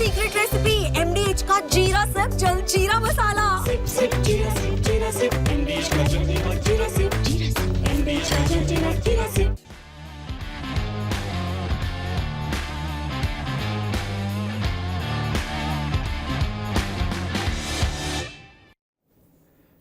Secret recipe MDH का जीरा SIP जल जीरा मसाला। सिप सिप जीरा सिप MDH का जल्दी और जीरा सिप MDH का जल्दी और जीरा सिप।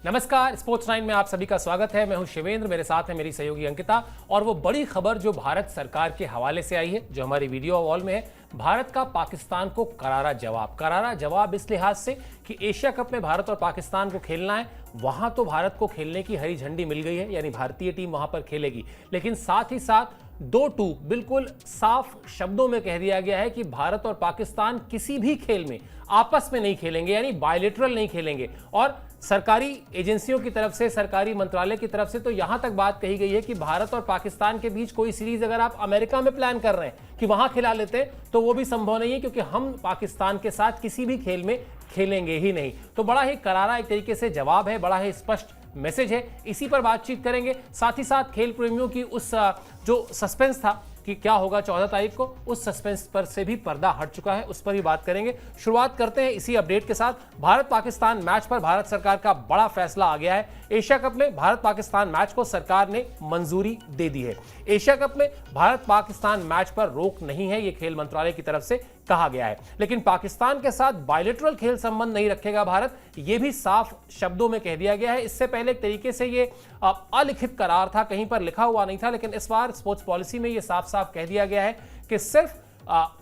नमस्कार, स्पोर्ट्स 9 में आप सभी का स्वागत है। मैं हूं शिवेंद्र, मेरे साथ है मेरी सहयोगी अंकिता। और वो बड़ी खबर जो भारत सरकार के हवाले से आई है, जो हमारी वीडियो वॉल में है, भारत का पाकिस्तान को करारा जवाब इस लिहाज से कि एशिया कप में भारत और पाकिस्तान को खेलना है। वहां तो भारत को खेलने की हरी झंडी मिल गई है, यानी भारतीय टीम वहां पर खेलेगी, लेकिन साथ ही साथ 2-2 बिल्कुल साफ शब्दों में कह दिया गया है कि भारत और पाकिस्तान किसी भी खेल में आपस में नहीं खेलेंगे, यानी बायलैटरल नहीं खेलेंगे। और सरकारी एजेंसियों की तरफ से, सरकारी मंत्रालय की तरफ से तो यहां तक बात कही गई है कि भारत और पाकिस्तान के बीच कोई सीरीज अगर आप अमेरिका में प्लान कर रहे हैं कि वहां खिला लेते हैं, तो वो भी संभव नहीं है, क्योंकि हम पाकिस्तान के साथ किसी भी खेल में खेलेंगे ही नहीं। तो बड़ा ही करारा एक तरीके से जवाब है, बड़ा ही स्पष्ट मैसेज है। इसी पर बातचीत करेंगे, साथ ही साथ खेल प्रेमियों की उस जो सस्पेंस था कि क्या होगा 14 तारीख को, उस सस्पेंस पर से भी पर्दा हट चुका है, उस पर भी बात करेंगे। शुरुआत करते हैं इसी अपडेट के साथ। भारत पाकिस्तान मैच पर भारत सरकार का बड़ा फैसला आ गया है। एशिया कप में भारत पाकिस्तान मैच को सरकार ने मंजूरी दे दी है। एशिया कप में भारत पाकिस्तान मैच पर रोक नहीं है, यह खेल मंत्रालय की तरफ से कहा गया है, लेकिन पाकिस्तान के साथ बायलैटरल खेल संबंध नहीं रखेगा भारत, यह भी साफ शब्दों में कह दिया गया है। इससे पहले एक तरीके से यह अलिखित करार था, कहीं पर लिखा हुआ नहीं था, लेकिन इस बार स्पोर्ट्स पॉलिसी में यह साफ साफ कह दिया गया है कि सिर्फ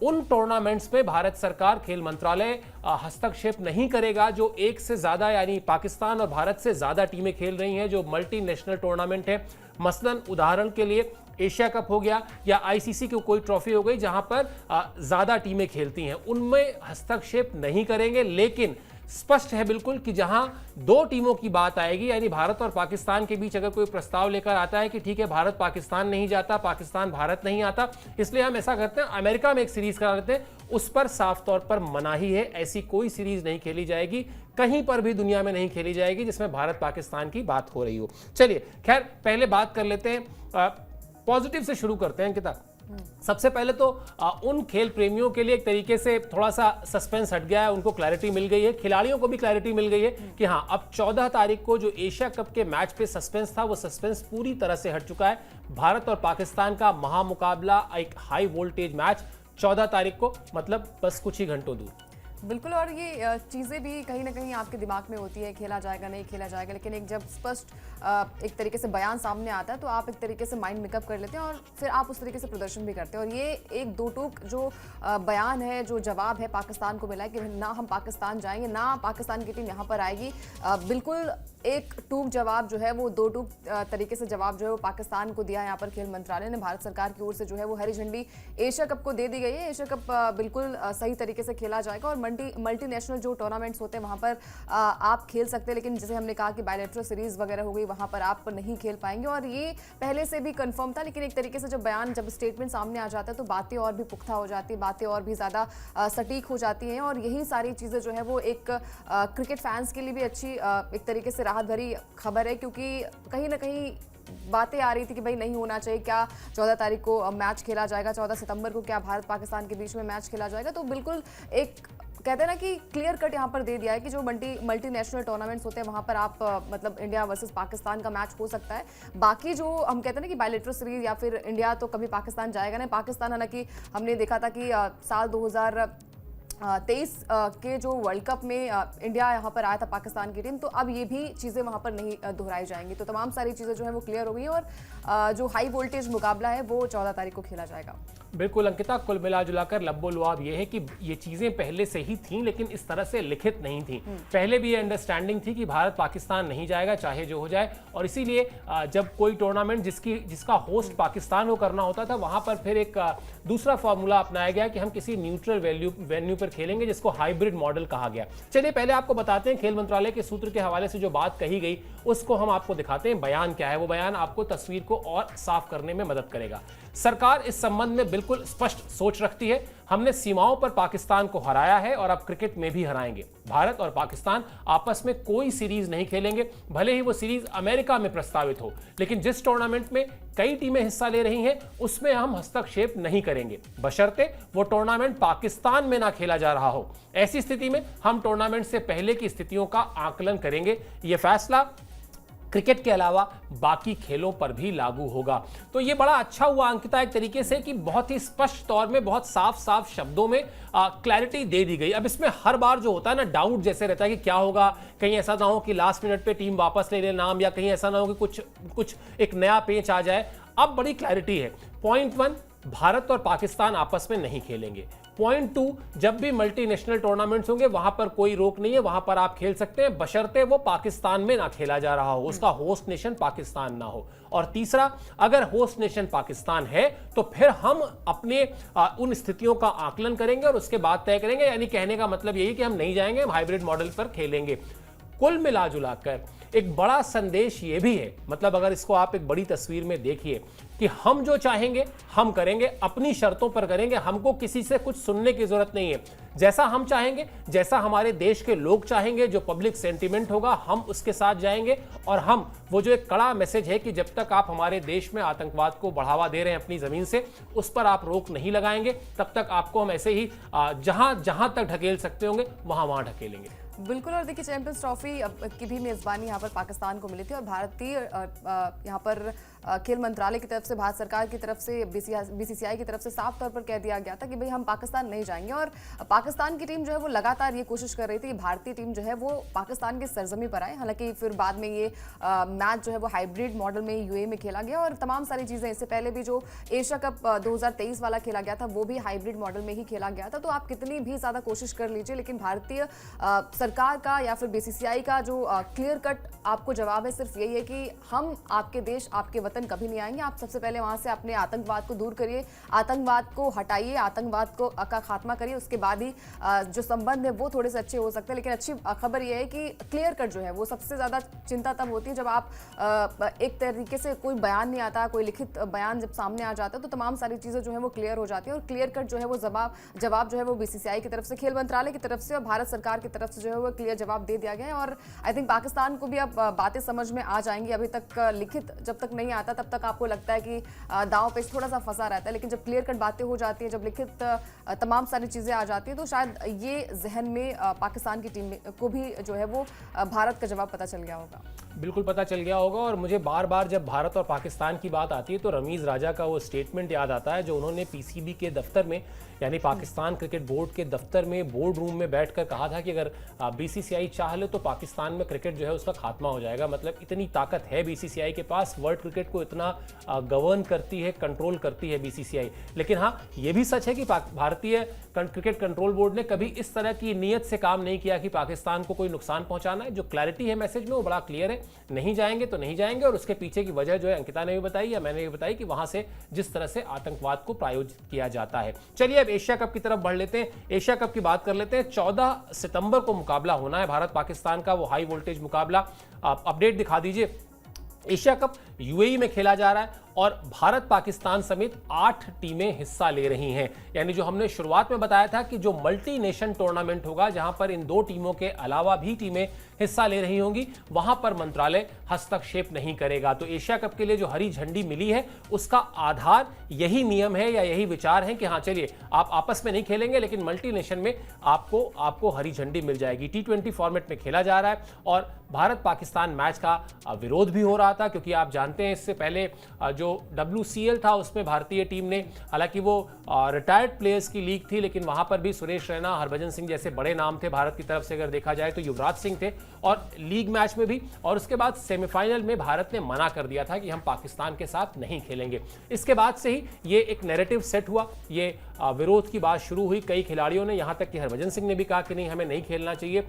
उन टूर्नामेंट्स में भारत सरकार, खेल मंत्रालय हस्तक्षेप नहीं करेगा जो एक से ज्यादा, यानी पाकिस्तान और भारत से ज्यादा टीमें खेल रही हैं, जो मल्टीनेशनल टूर्नामेंट है। मसलन उदाहरण के लिए एशिया कप हो गया या आईसीसी की कोई ट्रॉफी हो गई जहां पर ज्यादा टीमें खेलती हैं, उनमें हस्तक्षेप नहीं करेंगे। लेकिन स्पष्ट है बिल्कुल कि जहां दो टीमों की बात आएगी, यानी भारत और पाकिस्तान के बीच अगर कोई प्रस्ताव लेकर आता है कि ठीक है भारत पाकिस्तान नहीं जाता, पाकिस्तान भारत नहीं आता, इसलिए हम ऐसा करते हैं अमेरिका में एक सीरीज करा लेते हैं, उस पर साफ तौर पर मनाही है। ऐसी कोई सीरीज नहीं खेली जाएगी, कहीं पर भी दुनिया में नहीं खेली जाएगी जिसमें भारत पाकिस्तान की बात हो रही हो। चलिए खैर पहले बात कर लेते हैं, पॉजिटिव से शुरू करते हैं अंकिता। सबसे पहले तो उन खेल प्रेमियों के लिए एक तरीके से थोड़ा सा सस्पेंस हट गया है, उनको क्लैरिटी मिल गई है, खिलाड़ियों को भी क्लैरिटी मिल गई है कि हाँ अब 14 तारीख को जो एशिया कप के मैच पे सस्पेंस था, वो सस्पेंस पूरी तरह से हट चुका है। भारत और पाकिस्तान का महामुकाबला, एक हाई वोल्टेज मैच 14 तारीख को, मतलब बस कुछ ही घंटों दूर। बिल्कुल, और ये चीज़ें भी कहीं ना कहीं आपके दिमाग में होती है, खेला जाएगा नहीं खेला जाएगा, लेकिन एक जब स्पष्ट एक तरीके से बयान सामने आता है तो आप एक तरीके से माइंड मेकअप कर लेते हैं और फिर आप उस तरीके से प्रदर्शन भी करते हैं। और ये एक दो टूक जो बयान है, जो जवाब है पाकिस्तान को मिला है कि ना हम पाकिस्तान जाएंगे, ना पाकिस्तान की टीम यहाँ पर आएगी। बिल्कुल एक टूक जवाब जो है वो दो टूक तरीके से जवाब जो है वो पाकिस्तान को दिया है। यहाँ पर खेल मंत्रालय ने भारत सरकार की ओर से जो है वो हरी झंडी एशिया कप को दे दी गई है। एशिया कप बिल्कुल सही तरीके से खेला जाएगा और मल्टीनेशनल जो टूर्नामेंट्स होते हैं वहाँ पर आप खेल सकते हैं, लेकिन जैसे हमने कहा कि बायलैटरल सीरीज वगैरह हो गई, वहाँ पर आप नहीं खेल पाएंगे। और ये पहले से भी कंफर्म था, लेकिन एक तरीके से जब बयान, जब स्टेटमेंट सामने आ जाता है तो बातें और भी पुख्ता हो जाती है, बातें और भी ज़्यादा सटीक हो जाती हैं। और यही सारी चीज़ें जो है वो एक क्रिकेट फैंस के लिए भी अच्छी एक तरीके से राहत भरी खबर है, क्योंकि कहीं ना कहीं बातें आ रही थी कि भाई नहीं होना चाहिए, क्या 14 तारीख को मैच खेला जाएगा, 14 सितंबर को क्या भारत पाकिस्तान के बीच में मैच खेला जाएगा। तो बिल्कुल एक कहते हैं ना कि क्लियर कट यहाँ पर दे दिया है कि जो मल्टीनेशनल टूर्नामेंट्स होते हैं वहाँ पर आप मतलब इंडिया वर्सेस पाकिस्तान का मैच हो सकता है। बाकी जो हम कहते हैं ना कि बायलैटरल सीरीज या फिर इंडिया तो कभी पाकिस्तान जाएगा नहीं। पाकिस्तान, हालांकि हमने देखा था कि साल 2023 के जो वर्ल्ड कप में इंडिया यहाँ पर आया था पाकिस्तान की टीम, तो अब ये भी चीज़ें वहाँ पर नहीं दोहराई जाएंगी। तो तमाम सारी चीज़ें जो है वो क्लियर हो गई हैं और जो हाई वोल्टेज मुकाबला है वो 14 तारीख को खेला जाएगा। बिल्कुल अंकिता, कुल मिला जुलाकर लब्बो लुआब ये है कि ये चीजें पहले से ही थीं, लेकिन इस तरह से लिखित नहीं थी। पहले भी ये अंडरस्टैंडिंग थी कि भारत पाकिस्तान नहीं जाएगा चाहे जो हो जाए, और इसीलिए जब कोई टूर्नामेंट जिसका होस्ट पाकिस्तान को करना होता था, वहां पर फिर एक दूसरा फॉर्मूला अपनाया गया कि हम किसी न्यूट्रल वेन्यू पर खेलेंगे, जिसको हाइब्रिड मॉडल कहा गया। चलिए पहले आपको बताते हैं खेल मंत्रालय के सूत्र के हवाले से जो बात कही गई उसको हम आपको दिखाते हैं, बयान क्या है। वो बयान आपको तस्वीर को और साफ करने में मदद करेगा। सरकार इस संबंध में बिल्कुल स्पष्ट सोच रखती है। हमने सीमाओं पर पाकिस्तान को हराया है और अब क्रिकेट में भी हराएंगे। भारत और पाकिस्तान आपस में कोई सीरीज नहीं खेलेंगे, भले ही वो सीरीज अमेरिका में प्रस्तावित हो, लेकिन जिस टूर्नामेंट में कई टीमें हिस्सा ले रही हैं उसमें हम हस्तक्षेप नहीं करेंगे, बशर्ते वो टूर्नामेंट पाकिस्तान में ना खेला जा रहा हो। ऐसी स्थिति में हम टूर्नामेंट से पहले की स्थितियों का आकलन करेंगे। यह फैसला क्रिकेट के अलावा बाकी खेलों पर भी लागू होगा। तो ये बड़ा अच्छा हुआ अंकिता एक तरीके से कि बहुत ही स्पष्ट तौर में, बहुत साफ साफ शब्दों में क्लैरिटी दे दी गई। अब इसमें हर बार जो होता है ना, डाउट जैसे रहता है कि क्या होगा, कहीं ऐसा ना हो कि लास्ट मिनट पे टीम वापस ले ले नाम, या कहीं ऐसा ना हो कि कुछ एक नया पेच आ जाए। अब बड़ी क्लैरिटी है। पॉइंट 1, भारत और पाकिस्तान आपस में नहीं खेलेंगे। पॉइंट 2, जब भी मल्टीनेशनल टूर्नामेंट्स होंगे वहां पर कोई रोक नहीं है, वहां पर आप खेल सकते हैं, बशर्ते वो पाकिस्तान में ना खेला जा रहा हो, उसका होस्ट नेशन पाकिस्तान ना हो। और तीसरा, अगर होस्ट नेशन पाकिस्तान है तो फिर हम अपने उन स्थितियों का आकलन करेंगे और उसके बाद तय करेंगे। यानी कहने का मतलब यही कि हम नहीं जाएंगे, हम हाइब्रिड मॉडल पर खेलेंगे। कुल मिला जुलाकर एक बड़ा संदेश ये भी है, मतलब अगर इसको आप एक बड़ी तस्वीर में देखिए कि हम जो चाहेंगे हम करेंगे, अपनी शर्तों पर करेंगे, हमको किसी से कुछ सुनने की जरूरत नहीं है। जैसा हम चाहेंगे, जैसा हमारे देश के लोग चाहेंगे, जो पब्लिक सेंटीमेंट होगा हम उसके साथ जाएंगे। और हम वो जो एक कड़ा मैसेज है कि जब तक आप हमारे देश में आतंकवाद को बढ़ावा दे रहे हैं अपनी जमीन से, उस पर आप रोक नहीं लगाएंगे, तब तक आपको हम ऐसे ही जहां तक ढकेल सकते होंगे वहां ढकेलेंगे। बिल्कुल। और देखिए, चैंपियंस ट्रॉफी की भी मेज़बानी यहाँ पर पाकिस्तान को मिली थी और भारतीय यहाँ पर खेल मंत्रालय की तरफ से, भारत सरकार की तरफ से, बीसीसीआई की तरफ से साफ तौर पर कह दिया गया था कि भाई हम पाकिस्तान नहीं जाएंगे। और पाकिस्तान की टीम जो है वो लगातार ये कोशिश कर रही थी कि भारतीय टीम जो है वो पाकिस्तान की सरजमी पर आए। हालांकि फिर बाद में ये मैच जो है वो हाइब्रिड मॉडल में यूएई में खेला गया और तमाम सारी चीज़ें, इससे पहले भी जो एशिया कप 2023 वाला खेला गया था वो भी हाइब्रिड मॉडल में ही खेला गया था। तो आप कितनी भी ज़्यादा कोशिश कर लीजिए, लेकिन भारतीय सरकार का या फिर बीसीसीआई का जो क्लियर कट आपको जवाब है सिर्फ यही है कि हम आपके देश, आपके वतन कभी नहीं आएंगे। आप सबसे पहले वहां से अपने आतंकवाद को दूर करिए, आतंकवाद को हटाइए, आतंकवाद का खात्मा करिए, उसके बाद ही जो संबंध है वो थोड़े से अच्छे हो सकते हैं। लेकिन अच्छी खबर यह है कि क्लियर कट जो है वो सबसे ज़्यादा चिंता तब होती है जब आप एक तरीके से कोई बयान नहीं आता, कोई लिखित बयान जब सामने आ जाता है तो तमाम सारी चीज़ें जो है वो क्लियर हो जाती है। और क्लियर कट जो है वो जवाब जो है वो बीसीसीआई की तरफ से, खेल मंत्रालय की तरफ से और भारत सरकार की तरफ से जो है वो क्लियर जवाब दे दिया गया है। और आई थिंक पाकिस्तान को भी अब बातें समझ में आ जाएंगी। अभी तक लिखित जब तक नहीं आता तब तक आपको लगता है कि दांव पेच थोड़ा सा फंसा रहता है, लेकिन जब क्लियर कट बातें हो जाती है, जब लिखित तमाम सारी चीज़ें आ जाती हैं तो शायद ये जहन में पाकिस्तान की टीम को भी जो है वो भारत का जवाब पता चल गया होगा। बिल्कुल पता चल गया होगा। और मुझे बार बार जब भारत और पाकिस्तान की बात आती है तो रमीज़ राजा का वो स्टेटमेंट याद आता है जो उन्होंने पीसीबी के दफ्तर में, यानी पाकिस्तान क्रिकेट बोर्ड के दफ्तर में, बोर्ड रूम में बैठकर कहा था कि अगर बीसीसीआई चाह ले तो पाकिस्तान में क्रिकेट जो है उसका खात्मा हो जाएगा। मतलब इतनी ताकत है बीसीसीआई के पास, वर्ल्ड क्रिकेट को इतना गवर्न करती है, कंट्रोल करती है बीसीसीआई। लेकिन हाँ, ये भी सच है कि भारतीय क्रिकेट कंट्रोल बोर्ड ने कभी इस तरह की नीयत से काम नहीं किया कि पाकिस्तान को कोई नुकसान पहुंचाना है। जो क्लैरिटी है मैसेज में वो बड़ा क्लियर है, नहीं जाएंगे तो नहीं जाएंगे। और उसके पीछे की वजह जो है अंकिता ने भी बताई या मैंने भी बताई कि वहां से जिस तरह से आतंकवाद को प्रायोजित किया जाता है। चलिए अब एशिया कप की तरफ बढ़ लेते हैं, एशिया कप की बात कर लेते हैं। 14 सितंबर को मुकाबला होना है भारत पाकिस्तान का, वो हाई वोल्टेज मुकाबला। आप अपडेट दिखा दीजिए। एशिया कप यूएई में खेला जा रहा है और भारत पाकिस्तान समेत 8 टीमें हिस्सा ले रही हैं। यानी जो हमने शुरुआत में बताया था कि जो मल्टी नेशन टूर्नामेंट होगा जहां पर इन 2 टीमों के अलावा भी टीमें हिस्सा ले रही होंगी, वहां पर मंत्रालय हस्तक्षेप नहीं करेगा। तो एशिया कप के लिए जो हरी झंडी मिली है उसका आधार यही नियम है या यही विचार है कि हाँ चलिए आप आपस में नहीं खेलेंगे लेकिन मल्टी नेशन में आपको हरी झंडी मिल जाएगी। T20 फॉर्मेट में खेला जा रहा है और भारत पाकिस्तान मैच का विरोध भी हो रहा था क्योंकि आप जानते हैं इससे पहले जो WCL था उसमें भारतीय टीम ने, हालांकि वो रिटायर्ड प्लेयर्स की लीग थी, लेकिन वहां पर भी सुरेश रैना, हरभजन सिंह जैसे बड़े नाम थे भारत की तरफ से। अगर देखा जाए तो युवराज सिंह थे और लीग मैच में भी, और उसके बाद सेमीफाइनल में भारत ने मना कर दिया था कि हम पाकिस्तान के साथ नहीं खेलेंगे। इसके बाद से ही ये एक नैरेटिव सेट हुआ, ये विरोध की बात शुरू हुई। कई खिलाड़ियों ने, यहां तक कि हरभजन सिंह ने भी कहा कि नहीं हमें नहीं खेलना चाहिए,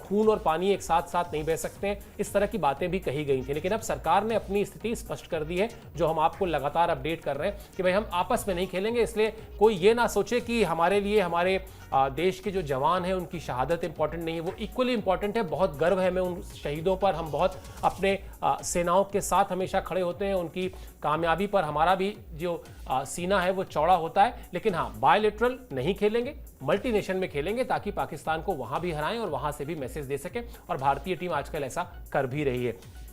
खून और पानी एक साथ साथ नहीं बह सकते हैं, इस तरह की बातें भी कही गई थी। लेकिन अब सरकार ने अपनी स्थिति स्पष्ट कर दी है, जो हम आपको लगातार अपडेट कर रहे हैं कि भाई हम आपस में नहीं खेलेंगे। इसलिए कोई ये ना सोचे कि हमारे लिए, हमारे देश के जो जवान हैं उनकी शहादत इंपॉर्टेंट नहीं है, वो इक्वली इंपॉर्टेंट है। बहुत गर्व है हमें उन शहीदों पर, हम बहुत अपने सेनाओं के साथ हमेशा खड़े होते हैं, उनकी कामयाबी पर हमारा भी जो सीना है वो चौड़ा होता है। लेकिन हाँ, बायलैटरल नहीं खेलेंगे, मल्टी नेशन में खेलेंगे ताकि पाकिस्तान को वहां भी हराएं और वहां से भी मैसेज दे सकें, और भारतीय टीम आजकल ऐसा कर भी रही है।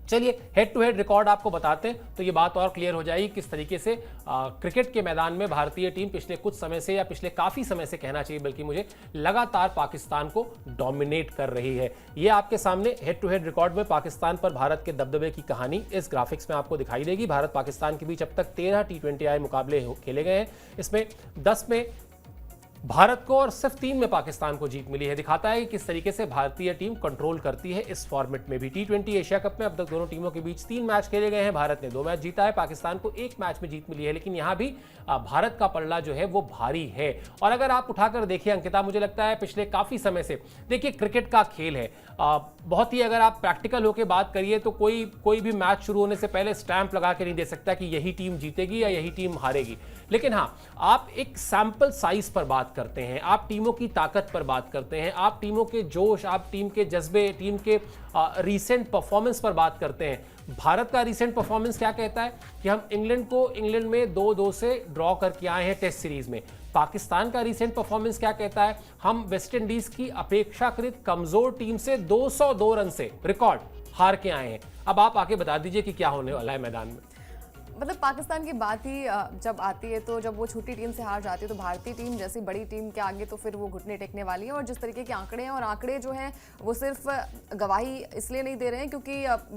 चलिए हेड टू हेड रिकॉर्ड आपको बताते हैं तो ये बात और क्लियर हो जाएगी किस तरीके से क्रिकेट के मैदान में भारतीय टीम पिछले कुछ समय से, या पिछले काफी समय से कहना चाहिए बल्कि मुझे, लगातार पाकिस्तान को डोमिनेट कर रही है। ये आपके सामने हेड टू हेड रिकॉर्ड में पाकिस्तान पर भारत के दबदबे की कहानी इस ग्राफिक्स में आपको दिखाई देगी। भारत पाकिस्तान के बीच अब तक 13 T20I मुकाबले खेले गए हैं, इसमें 10 में भारत को और सिर्फ 3 में पाकिस्तान को जीत मिली है। दिखाता है कि किस तरीके से भारतीय टीम कंट्रोल करती है इस फॉर्मेट में भी। T20 एशिया कप में अब तक दोनों टीमों के बीच 3 मैच खेले गए हैं, भारत ने 2 मैच जीता है, पाकिस्तान को 1 मैच में जीत मिली है। लेकिन यहां भी भारत का पल्ला जो है वो भारी है। और अगर आप उठाकर देखिए अंकिता, मुझे लगता है पिछले काफी समय से, देखिए क्रिकेट का खेल है, बहुत ही अगर आप प्रैक्टिकल होकर बात करिए तो कोई भी मैच शुरू होने से पहले स्टैंप लगा के नहीं दे सकता कि यही टीम जीतेगी या यही टीम हारेगी। लेकिन हाँ, आप एक सैंपल साइज पर बात करते हैं, आप टीमों की ताकत पर बात करते हैं, आप टीमों के जोश, आप टीम के जज्बे, टीम के रीसेंट परफॉर्मेंस पर बात करते हैं। भारत का रीसेंट परफॉर्मेंस क्या कहता है कि हम इंग्लैंड में 2-2 से ड्रॉ करके आए हैं टेस्ट सीरीज में। पाकिस्तान का रीसेंट परफॉर्मेंस क्या कहता है, हम वेस्ट इंडीज की अपेक्षाकृत कमजोर टीम से 202 रन से रिकॉर्ड हार के आए हैं। अब आप आके बता दीजिए कि क्या होने वाला है मैदान में। मतलब पाकिस्तान की बात ही जब आती है तो जब वो छोटी टीम से हार जाती है तो भारतीय टीम जैसी बड़ी टीम के आगे तो फिर वो घुटने टेकने वाली है। और जिस तरीके के आंकड़े हैं, और आंकड़े जो हैं वो सिर्फ गवाही इसलिए नहीं दे रहे हैं क्योंकि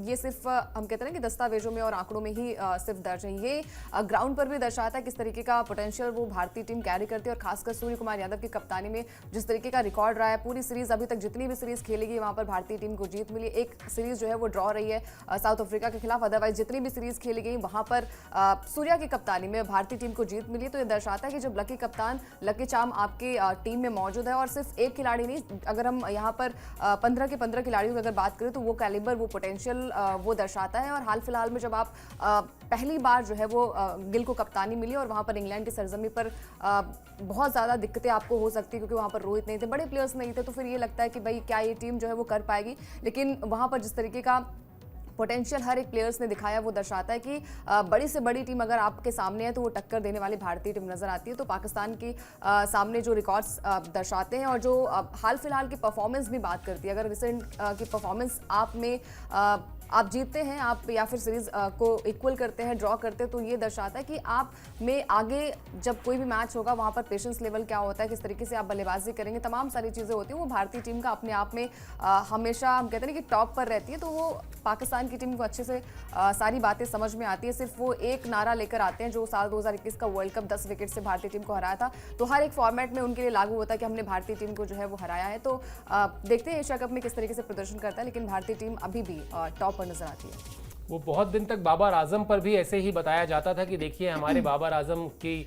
ये सिर्फ हम कहते हैं कि दस्तावेजों में और आंकड़ों में ही सिर्फ दर्ज है, ये ग्राउंड पर भी दर्शाता है किस तरीके का पोटेंशियल वो भारतीय टीम कैरी करती है। और खासकर सूर्य कुमार यादव की कप्तानी में जिस तरीके का रिकॉर्ड रहा है, पूरी सीरीज अभी तक जितनी भी सीरीज खेलेगी वहाँ पर भारतीय टीम को जीत मिली। एक सीरीज जो है वो ड्रॉ रही है साउथ अफ्रीका के खिलाफ, अदरवाइज जितनी भी सीरीज खेली गई वहाँ पर सूर्या की कप्तानी में भारतीय टीम को जीत मिली। तो ये दर्शाता है कि जब लकी कप्तान, लकी चार्म आपके टीम में मौजूद है, और सिर्फ एक खिलाड़ी नहीं, अगर हम यहाँ पर 15 के 15 खिलाड़ियों की अगर बात करें तो वो कैलिबर, वो पोटेंशियल वो दर्शाता है। और हाल फिलहाल में जब आप पहली बार जो है वो गिल को कप्तानी मिली और वहाँ पर इंग्लैंड की सरजमी पर बहुत ज़्यादा दिक्कतें आपको हो सकती है क्योंकि वहाँ पर रोहित नहीं थे, बड़े प्लेयर्स नहीं थे, तो फिर ये लगता है कि भाई क्या ये टीम जो है वो कर पाएगी। लेकिन वहाँ पर जिस तरीके का पोटेंशियल हर एक प्लेयर्स ने दिखाया वो दर्शाता है कि बड़ी से बड़ी टीम अगर आपके सामने है तो वो टक्कर देने वाली भारतीय टीम नजर आती है। तो पाकिस्तान की सामने जो रिकॉर्ड्स दर्शाते हैं और जो हाल फिलहाल की परफॉर्मेंस भी बात करती है, अगर रिसेंट की परफॉर्मेंस आप में आप जीतते हैं, आप या फिर सीरीज को इक्वल करते हैं, ड्रॉ करते हैं, तो ये दर्शाता है कि आप में आगे जब कोई भी मैच होगा वहाँ पर पेशेंस लेवल क्या होता है, किस तरीके से आप बल्लेबाजी करेंगे, तमाम सारी चीज़ें होती हैं। वो भारतीय टीम का अपने आप में हमेशा हम कहते हैं कि टॉप पर रहती है। तो वो पाकिस्तान की टीम को अच्छे से सारी बातें समझ में आती है। सिर्फ वो एक नारा लेकर आते हैं जो साल 2021 का वर्ल्ड कप 10 विकेट से भारतीय टीम को हराया था, तो हर एक फॉर्मेट में उनके लिए लागू होता है कि हमने भारतीय टीम को जो है वो हराया है। तो देखते हैं एशिया कप में किस तरीके से प्रदर्शन करता है, लेकिन भारतीय टीम अभी भी टॉप पर नजर आती है। वो बहुत दिन तक बाबर आजम पर भी ऐसे ही बताया जाता था कि देखिए हमारे बाबर आजम की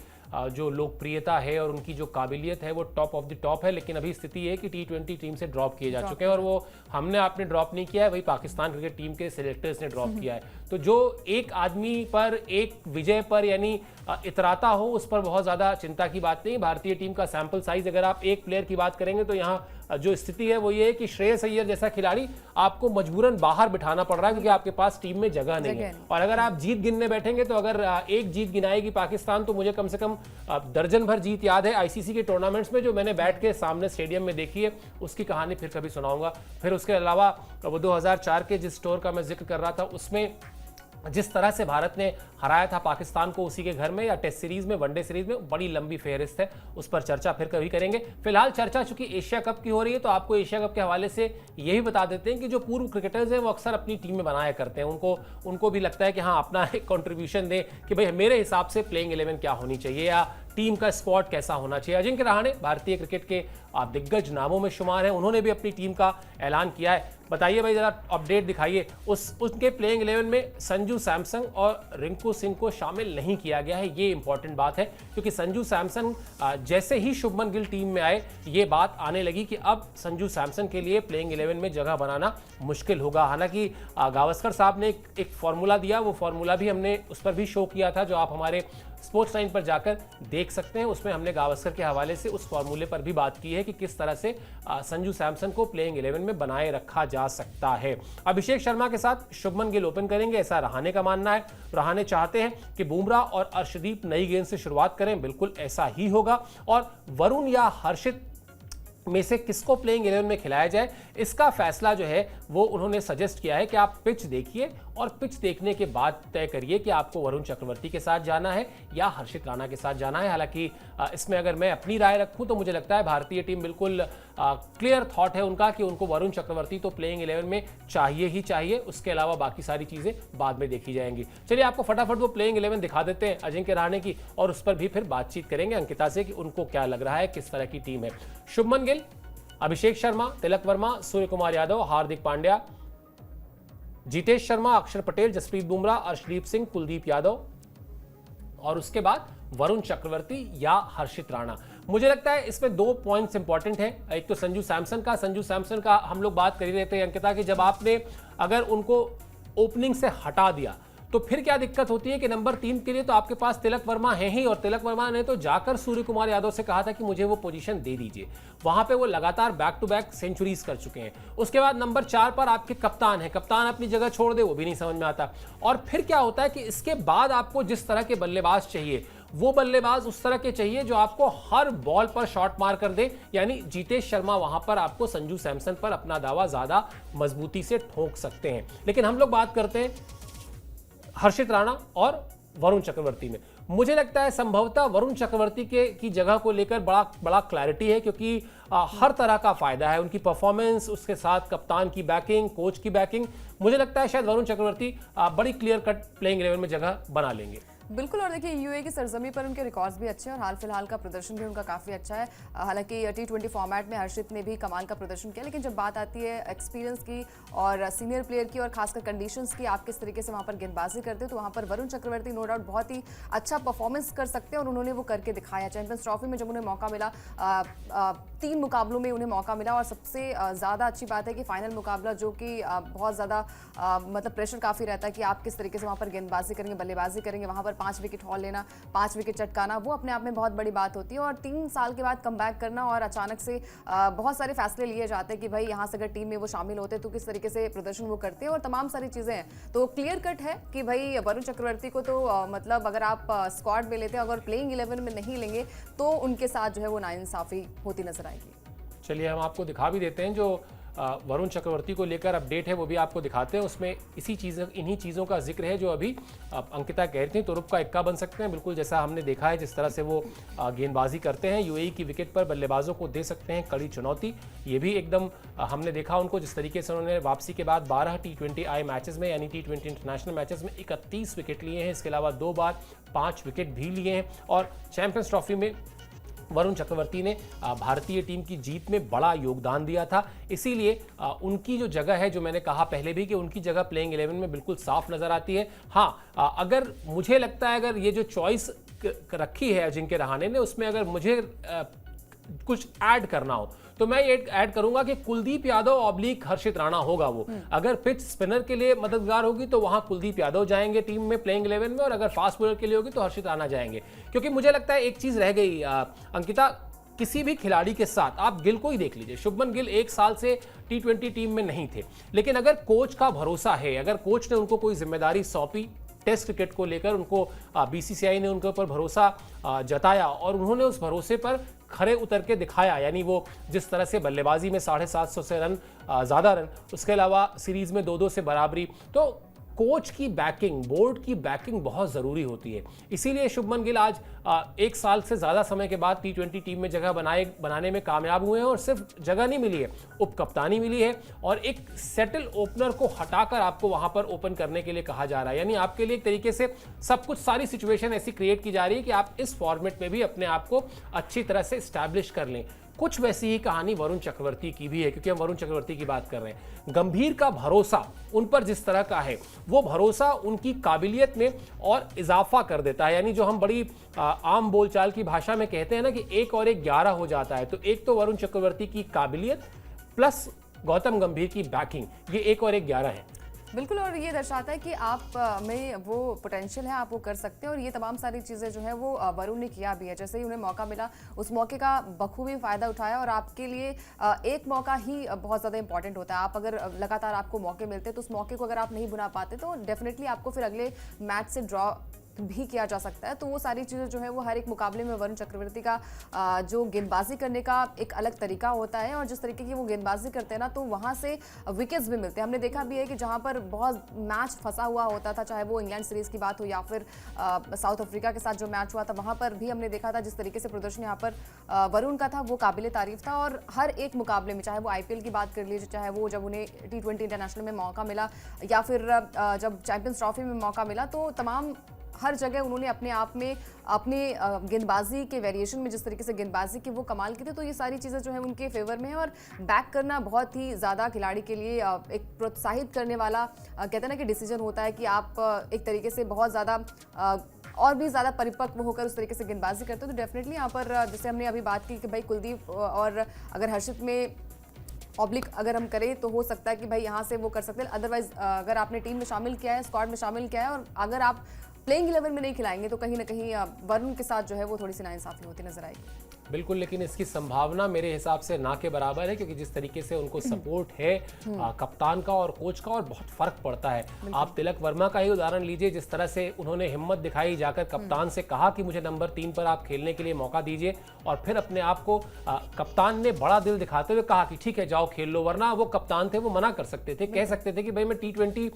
जो लोकप्रियता है और उनकी जो काबिलियत है वो टॉप ऑफ द टॉप है। लेकिन अभी स्थिति है कि T20 टीम से ड्रॉप किए जा चुके हैं, और वो हमने आपने ड्रॉप नहीं किया है, वही पाकिस्तान क्रिकेट टीम के सिलेक्टर्स ने ड्रॉप किया है। तो जो एक आदमी पर, एक विजय पर यानी इतराता हो, उस पर बहुत ज़्यादा चिंता की बात नहीं। भारतीय टीम का सैंपल साइज अगर आप एक प्लेयर की बात करेंगे तो यहाँ जो स्थिति है वो ये है कि श्रेयस अय्यर जैसा खिलाड़ी आपको मजबूरन बाहर बिठाना पड़ रहा है क्योंकि आपके पास टीम में जगह नहीं है। और अगर आप जीत गिनने बैठेंगे तो अगर एक जीत गिनाएगी पाकिस्तान तो मुझे कम से कम दर्जन भर जीत याद है आईसीसी के टूर्नामेंट्स में जो मैंने बैठ के सामने स्टेडियम में देखी है। उसकी कहानी फिर कभी सुनाऊंगा। फिर उसके अलावा वो 2004 के जिस स्टोर का मैं जिक्र कर रहा था उसमें जिस तरह से भारत ने हराया था पाकिस्तान को उसी के घर में, या टेस्ट सीरीज में, वनडे सीरीज में, बड़ी लंबी फेहरिस्त है, उस पर चर्चा फिर कभी करेंगे। फिलहाल चर्चा चूंकि एशिया कप की हो रही है तो आपको एशिया कप के हवाले से यही बता देते हैं कि जो पूर्व क्रिकेटर्स हैं वो अक्सर अपनी टीम में बनाया करते हैं, उनको भी लगता है कि हाँ अपना एक कॉन्ट्रीब्यूशन दें कि भाई मेरे हिसाब से प्लेइंग 11 क्या होनी चाहिए या टीम का स्क्वाड कैसा होना चाहिए। अजिंक्य रहाणे भारतीय क्रिकेट के दिग्गज नामों में शुमार हैं, उन्होंने भी अपनी टीम का ऐलान किया है। बताइए भाई जरा अपडेट दिखाइए। उनके प्लेइंग 11 में संजू सैमसन और रिंकू सिंह को शामिल नहीं किया गया है। ये इंपॉर्टेंट बात है क्योंकि संजू सैमसन जैसे ही शुभमन गिल टीम में आए ये बात आने लगी कि अब संजू सैमसन के लिए प्लेइंग 11 में जगह बनाना मुश्किल होगा। हालांकि गावस्कर साहब ने एक फॉर्मूला दिया, वो फॉर्मूला भी हमने उस पर भी शो किया था जो आप हमारे स्पोर्ट्स लाइन पर जाकर देख सकते हैं। उसमें हमने गावस्कर के हवाले से उस फॉर्मूले पर भी बात की है कि किस तरह से संजू सैमसन को प्लेइंग 11 में बनाए रखा जा सकता है। अभिषेक शर्मा के साथ शुभमन गिल ओपन करेंगे, ऐसा रहाणे का मानना है। रहाणे चाहते हैं कि बुमराह और अर्शदीप नई गेंद से शुरुआत करें, बिल्कुल ऐसा ही होगा। और वरुण या हर्षित में से किसको प्लेइंग 11 में खिलाया जाए, इसका फैसला जो है वो उन्होंने सजेस्ट किया है कि आप पिच देखिए और पिच देखने के बाद तय करिए कि आपको वरुण चक्रवर्ती के साथ जाना है या हर्षित राणा के साथ जाना है। हालांकि इसमें अगर मैं अपनी राय रखूं तो मुझे लगता है भारतीय टीम बिल्कुल क्लियर थॉट है उनका कि उनको वरुण चक्रवर्ती तो प्लेइंग 11 में चाहिए ही चाहिए, उसके अलावा बाकी सारी चीजें बाद में देखी जाएंगी। चलिए आपको फटाफट वो प्लेइंग 11 दिखा देते हैं अजिंक्य रहाणे की, और उस पर भी फिर बातचीत करेंगे अंकिता से कि उनको क्या लग रहा है, किस तरह की टीम है। शुभमन गिल, अभिषेक शर्मा, तिलक वर्मा, सूर्य कुमार यादव, हार्दिक पांड्या, जितेश शर्मा, अक्षर पटेल, जसप्रीत बुमराह, अर्शदीप सिंह, कुलदीप यादव, और उसके बाद वरुण चक्रवर्ती या हर्षित राणा। मुझे लगता है इसमें 2 पॉइंट्स इंपॉर्टेंट हैं। एक तो संजू सैमसन का हम लोग बात कर ही रहे थे अंकिता कि जब आपने अगर उनको ओपनिंग से हटा दिया तो फिर क्या दिक्कत होती है कि नंबर 3 के लिए तो आपके पास तिलक वर्मा है ही, और तिलक वर्मा ने तो जाकर सूर्य कुमार यादव से कहा था कि मुझे वो पोजीशन दे दीजिए। वहां पे वो लगातार बैक टू बैक सेंचुरीज कर चुके हैं। उसके बाद नंबर 4 पर आपके कप्तान है, कप्तान अपनी जगह छोड़ दे वो भी नहीं समझ में आता। और फिर क्या होता है कि इसके बाद आपको जिस तरह के बल्लेबाज चाहिए वो बल्लेबाज उस तरह के चाहिए जो आपको हर बॉल पर शॉट मार कर दे, यानी जितेश शर्मा वहां पर आपको संजू सैमसन पर अपना दावा ज्यादा मजबूती से ठोक सकते हैं। लेकिन हम लोग बात करते हैं हर्षित राणा और वरुण चक्रवर्ती में। मुझे लगता है संभवतः वरुण चक्रवर्ती की जगह को लेकर बड़ा क्लैरिटी है, क्योंकि हर तरह का फायदा है उनकी परफॉर्मेंस, उसके साथ कप्तान की बैकिंग, कोच की बैकिंग। मुझे लगता है शायद वरुण चक्रवर्ती बड़ी क्लियर कट प्लेइंग 11 में जगह बना लेंगे। बिल्कुल, और देखिए यूए की सरजमी पर उनके रिकॉर्ड्स भी अच्छे हैं और हाल फिलहाल का प्रदर्शन भी उनका काफ़ी अच्छा है। हालांकि T20 फॉर्मेट में हर्षित ने भी कमाल का प्रदर्शन किया, लेकिन जब बात आती है एक्सपीरियंस की और सीनियर प्लेयर की और खासकर कंडीशंस की, आप किस तरीके से वहाँ पर गेंदबाजी करते हो, तो वहाँ पर वरुण चक्रवर्ती नो डाउट बहुत ही अच्छा परफॉर्मेंस कर सकते हैं और उन्होंने वो करके दिखाया। चैंपियंस ट्रॉफी में जब उन्हें मौका मिला, 3 मुकाबलों में उन्हें मौका मिला, और सबसे ज़्यादा अच्छी बात है कि फाइनल मुकाबला जो कि बहुत ज़्यादा मतलब प्रेशर काफ़ी रहता है कि आप किस तरीके से वहाँ पर गेंदबाजी करेंगे, बल्लेबाजी करेंगे, वहाँ पर 5 विकेट हॉल लेना, 5 विकेट चटकाना, वो अपने आप में बहुत बड़ी बात होती है। और 3 साल के बाद कमबैक करना और अचानक से बहुत सारे फैसले लिए जाते हैं कि भाई यहाँ से अगर टीम में वो शामिल होते तो किस तरीके से प्रदर्शन वो करते हैं, और तमाम सारी चीज़ें हैं। तो क्लियर कट है कि भाई वरुण चक्रवर्ती को तो मतलब अगर आप स्क्वाड में लेते हैं, अगर प्लेइंग 11 में नहीं लेंगे तो उनके साथ जो है वो नाइंसाफी होती नजर आएगी। चलिए हम आपको दिखा भी देते हैं जो वरुण चक्रवर्ती को लेकर अपडेट है, वो भी आपको दिखाते हैं। उसमें इन्हीं चीज़ों का जिक्र है जो अभी अंकिता कह रही थी। तुरुप का इक्का बन सकते हैं, बिल्कुल जैसा हमने देखा है जिस तरह से वो गेंदबाजी करते हैं। यूएई की विकेट पर बल्लेबाजों को दे सकते हैं कड़ी चुनौती। ये भी एकदम हमने देखा उनको जिस तरीके से उन्होंने वापसी के बाद 12 T20 आई मैचेस में, यानी T20 इंटरनेशनल मैचेस में 31 विकेट लिए हैं। इसके अलावा 2 बार 5 विकेट भी लिए हैं। और चैंपियंस ट्रॉफी में वरुण चक्रवर्ती ने भारतीय टीम की जीत में बड़ा योगदान दिया था। इसीलिए उनकी जो जगह है, जो मैंने कहा पहले भी कि उनकी जगह प्लेइंग 11 में बिल्कुल साफ नजर आती है। हाँ, अगर मुझे लगता है अगर ये जो चॉइस रखी है अजिंक्य रहाणे ने, उसमें अगर मुझे कुछ ऐड करना हो तो मैं ये ऐड करूंगा कि कुलदीप यादव ऑब्लिक हर्षित राणा होगा। वो अगर पिच स्पिनर के लिए मददगार होगी तो वहां कुलदीप यादव जाएंगे टीम में प्लेइंग 11 में, और अगर फास्ट बॉलर के लिए होगी तो हर्षित राणा जाएंगे। क्योंकि मुझे लगता है एक चीज रह गई अंकिता, किसी भी खिलाड़ी के साथ आप गिल को ही देख लीजिए। शुभमन गिल 1 साल से T20 टीम में नहीं थे, लेकिन अगर कोच का भरोसा है, अगर कोच ने उनको कोई जिम्मेदारी सौंपी टेस्ट क्रिकेट को लेकर, उनको BCCI ने उनके ऊपर भरोसा जताया और उन्होंने उस भरोसे पर खरे उतर के दिखाया, यानी वो जिस तरह से बल्लेबाजी में 750 से रन ज़्यादा रन, उसके अलावा सीरीज में 2-2 से बराबरी, तो कोच की बैकिंग, बोर्ड की बैकिंग बहुत ज़रूरी होती है। इसीलिए शुभमन गिल आज 1 साल से ज़्यादा समय के बाद T20 टीम में जगह बनाने में कामयाब हुए हैं। और सिर्फ जगह नहीं मिली है, उपकप्तानी मिली है, और एक सेटल ओपनर को हटाकर आपको वहां पर ओपन करने के लिए कहा जा रहा है। यानी आपके लिए एक तरीके से सब कुछ, सारी सिचुएशन ऐसी क्रिएट की जा रही है कि आप इस फॉर्मेट में भी अपने आप को अच्छी तरह से स्टैब्लिश कर लें। कुछ वैसी ही कहानी वरुण चक्रवर्ती की भी है, क्योंकि हम वरुण चक्रवर्ती की बात कर रहे हैं। गंभीर का भरोसा उन पर जिस तरह का है, वो भरोसा उनकी काबिलियत में और इजाफा कर देता है। यानी जो हम बड़ी आम बोलचाल की भाषा में कहते हैं ना कि 1 और 1 11 हो जाता है, तो एक तो वरुण चक्रवर्ती की काबिलियत प्लस गौतम गंभीर की बैकिंग, ये 1 और 1 11 है। बिल्कुल, और ये दर्शाता है कि आप में वो पोटेंशियल है, आप वो कर सकते हैं। और ये तमाम सारी चीज़ें जो है वो वरुण ने किया भी है। जैसे ही उन्हें मौका मिला, उस मौके का बखूबी फ़ायदा उठाया। और आपके लिए एक मौका ही बहुत ज़्यादा इंपॉर्टेंट होता है। आप अगर लगातार आपको मौके मिलते तो उस मौके को अगर आप नहीं बुना पाते तो डेफिनेटली आपको फिर अगले मैच से ड्रॉ भी किया जा सकता है। तो वो सारी चीज़ें जो है वो हर एक मुकाबले में वरुण चक्रवर्ती का जो गेंदबाजी करने का एक अलग तरीका होता है। और जिस तरीके की वो गेंदबाजी करते हैं ना, तो वहाँ से विकेट्स भी मिलते हैं। हमने देखा भी है कि जहाँ पर बहुत मैच फंसा हुआ होता था, चाहे वो इंग्लैंड सीरीज़ की बात हो या फिर साउथ अफ्रीका के साथ जो मैच हुआ था, वहाँ पर भी हमने देखा था जिस तरीके से प्रदर्शन यहाँ पर वरुण का था वो काबिले तारीफ था। और हर एक मुकाबले में, चाहे वो IPL की बात कर लीजिए, चाहे वो जब उन्हें T20 इंटरनेशनल में मौका मिला या फिर जब चैंपियंस ट्रॉफी में मौका मिला, तो तमाम हर जगह उन्होंने अपने आप में अपने गेंदबाजी के वेरिएशन में जिस तरीके से गेंदबाजी की वो कमाल की थी। तो ये सारी चीज़ें जो है उनके फेवर में है। और बैक करना बहुत ही ज़्यादा खिलाड़ी के लिए एक प्रोत्साहित करने वाला कहते हैं ना कि डिसीजन होता है कि आप एक तरीके से बहुत ज़्यादा और भी ज़्यादा परिपक्व होकर उस तरीके से गेंदबाजी करते हो। तो डेफिनेटली यहाँ पर जैसे हमने अभी बात की कि भाई कुलदीप और अगर हर्षित में ऑब्लिक अगर हम करें तो हो सकता है कि भाई यहाँ से वो कर सकते हैं। अदरवाइज अगर आपने टीम में शामिल किया है, स्क्वाड में शामिल किया है, और अगर आप प्लेइंग 11 में नहीं खिलाएंगे तो कहीं ना कहीं वरुण के साथ जो है वो थोड़ी सी नाइंसाफी होती नजर आएगी। बिल्कुल, लेकिन इसकी संभावना मेरे हिसाब से ना के बराबर है, क्योंकि जिस तरीके से उनको सपोर्ट है कप्तान का और कोच का, और बहुत फर्क पड़ता है। आप तिलक वर्मा का ही उदाहरण लीजिए, जिस तरह से उन्होंने हिम्मत दिखाई, जाकर कप्तान से कहा कि मुझे नंबर 3 पर आप खेलने के लिए मौका दीजिए, और फिर अपने आप को कप्तान ने बड़ा दिल दिखाते हुए कहा कि ठीक है जाओ खेल लो। वरना वो कप्तान थे, वो मना कर सकते थे, कह सकते थे कि भाई मैं T20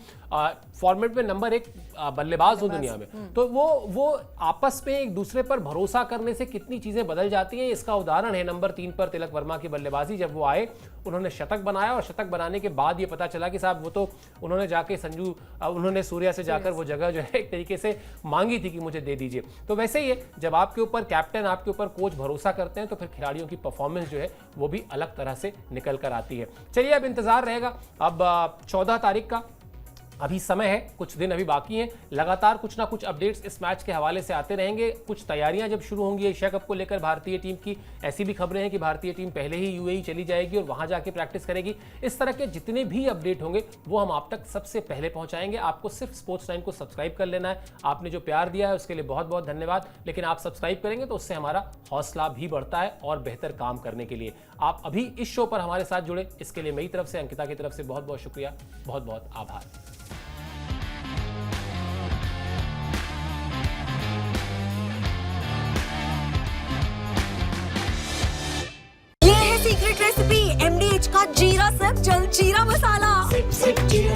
फॉर्मेट में नंबर 1 बल्लेबाज हूँ दुनिया में। तो वो आपस में एक दूसरे पर भरोसा करने से कितनी चीजें बदल जाती हैं, इसका उदाहरण है नंबर 3 पर तिलक वर्मा की बल्लेबाजी। जब वो आए, उन्होंने शतक बनाया, और शतक बनाने के बाद ये पता चला कि साहब वो तो उन्होंने जाके उन्होंने सूर्या से जाकर वो जगह जो है एक तरीके से मांगी थी कि मुझे दे दीजिए। तो वैसे ही है, जब आपके ऊपर कैप्टन, आपके ऊपर कोच भरोसा करते हैं तो फिर खिलाड़ियों की परफॉर्मेंस जो है वो भी अलग तरह से निकल कर आती है। चलिए, अब इंतजार रहेगा। अब 14 तारीख का अभी समय है, कुछ दिन अभी बाकी हैं। लगातार कुछ ना कुछ अपडेट्स इस मैच के हवाले से आते रहेंगे। कुछ तैयारियां जब शुरू होंगी एशिया कप को लेकर भारतीय टीम की, ऐसी भी खबरें हैं कि भारतीय टीम पहले ही UAE चली जाएगी और वहां जाके प्रैक्टिस करेगी। इस तरह के जितने भी अपडेट होंगे वो हम आप तक सबसे पहले पहुंचाएंगे। आपको सिर्फ स्पोर्ट्स 9 को सब्सक्राइब कर लेना है। आपने जो प्यार दिया है उसके लिए बहुत बहुत धन्यवाद। लेकिन आप सब्सक्राइब करेंगे तो उससे हमारा हौसला भी बढ़ता है और बेहतर काम करने के लिए। आप अभी इस शो पर हमारे साथ जुड़े, इसके लिए मेरी तरफ से, अंकिता की तरफ से बहुत बहुत शुक्रिया, बहुत बहुत आभार। सीक्रेट रेसिपी MDH का जीरा सिर्फ जलजीरा मसाला। सिप सिप जीरा